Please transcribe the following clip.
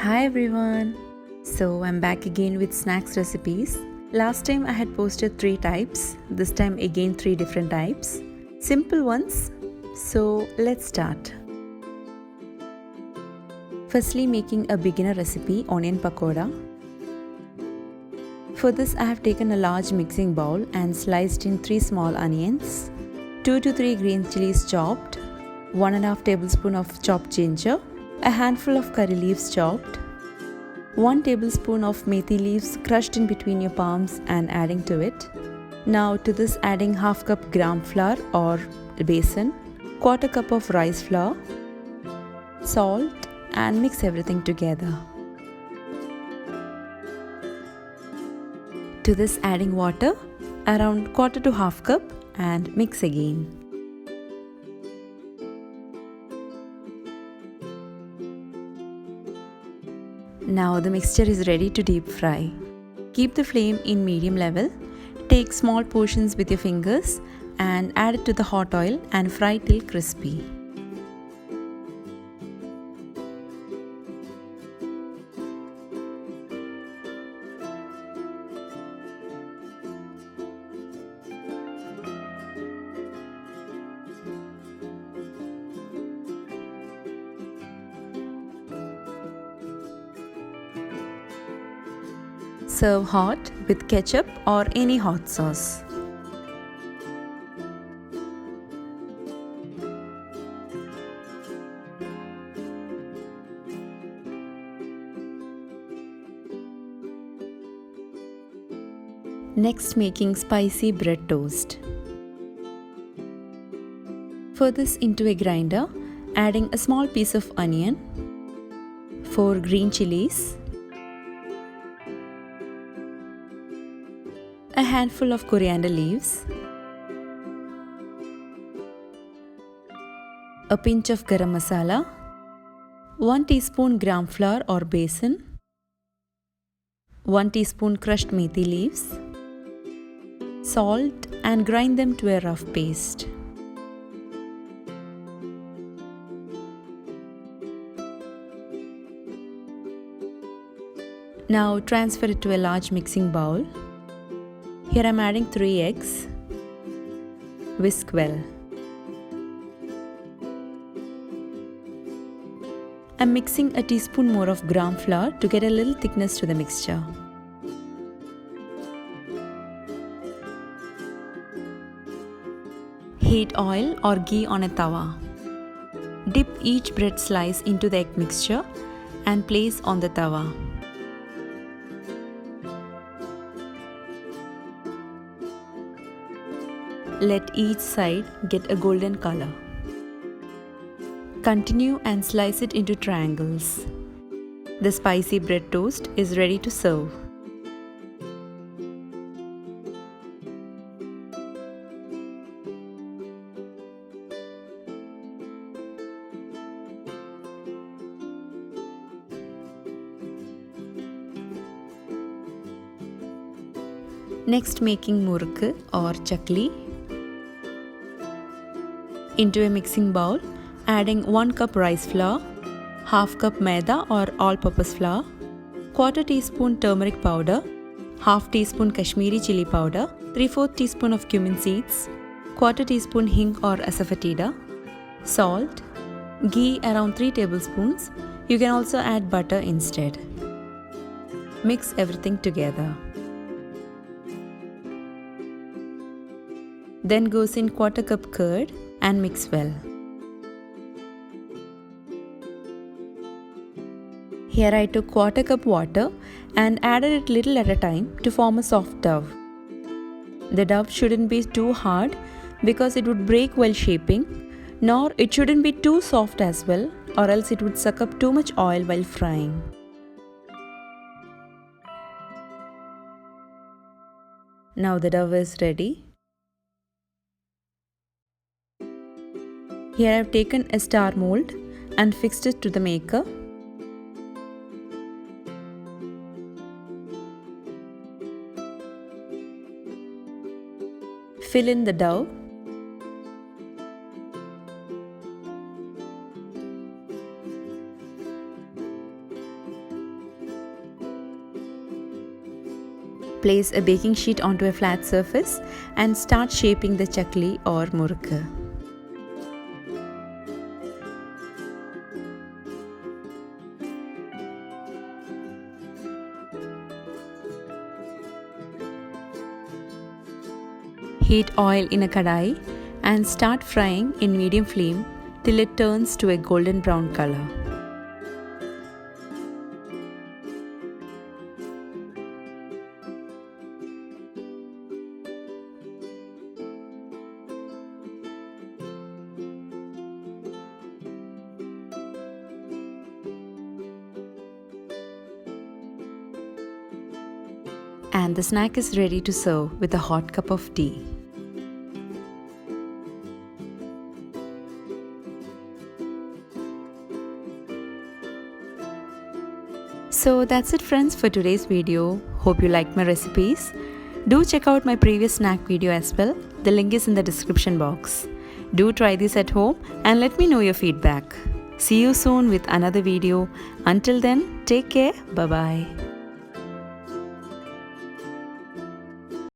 Hi everyone! So I'm back again with snacks recipes. Last time I had posted 3 types, this time again 3 different types. Simple ones. So let's start. Firstly, making a beginner recipe, onion pakora. For this I have taken a large mixing bowl and sliced in 3 small onions, 2 to 3 green chillies chopped, 1.5 tablespoon of chopped ginger, a handful of curry leaves chopped, 1 tablespoon of methi leaves crushed in between your palms and adding to it. Now to this adding half cup gram flour or besan, quarter cup of rice flour, salt and mix everything together. To this adding water around quarter to half cup and mix again. Now the mixture is ready to deep fry. Keep the flame in medium level. Take small portions with your fingers and add it to the hot oil and fry till crispy. Serve hot with ketchup or any hot sauce. Next, making spicy bread toast. For this, into a grinder, adding a small piece of onion, 4 green chillies, a handful of coriander leaves, a pinch of garam masala, 1 teaspoon gram flour or besan, 1 teaspoon crushed methi leaves, salt and grind them to a rough paste. Now transfer it to a large mixing bowl. Here I am adding 3 eggs. Whisk well. I am mixing a teaspoon more of gram flour to get a little thickness to the mixture. Heat oil or ghee on a tawa. Dip each bread slice into the egg mixture and place on the tawa. Let each side get a golden color. Continue and slice it into triangles. The spicy bread toast is ready to serve. Next, making Murukku or Chakli. Into a mixing bowl, adding 1 cup rice flour, half cup Maida or all-purpose flour, quarter teaspoon turmeric powder, half teaspoon Kashmiri Chilli powder, 3/4 teaspoon of Cumin Seeds, quarter teaspoon Hing or Asafoetida, salt, ghee around 3 tablespoons. You can also add butter instead. Mix everything together. Then goes in quarter cup curd and mix well. Here I took quarter cup water and added it little at a time to form a soft dough. The dough shouldn't be too hard because it would break while shaping, nor it shouldn't be too soft as well, or else it would suck up too much oil while frying. Now the dough is ready. Here I have taken a star mold and fixed it to the maker. Fill in the dough. Place a baking sheet onto a flat surface and start shaping the chakli or murukku. Heat oil in a kadai and start frying in medium flame till it turns to a golden brown color. And the snack is ready to serve with a hot cup of tea. So that's it friends for today's video. Hope you liked my recipes. Do check out my previous snack video as well. The link is in the description box. Do try this at home and let me know your feedback. See you soon with another video. Until then, take care. Bye bye.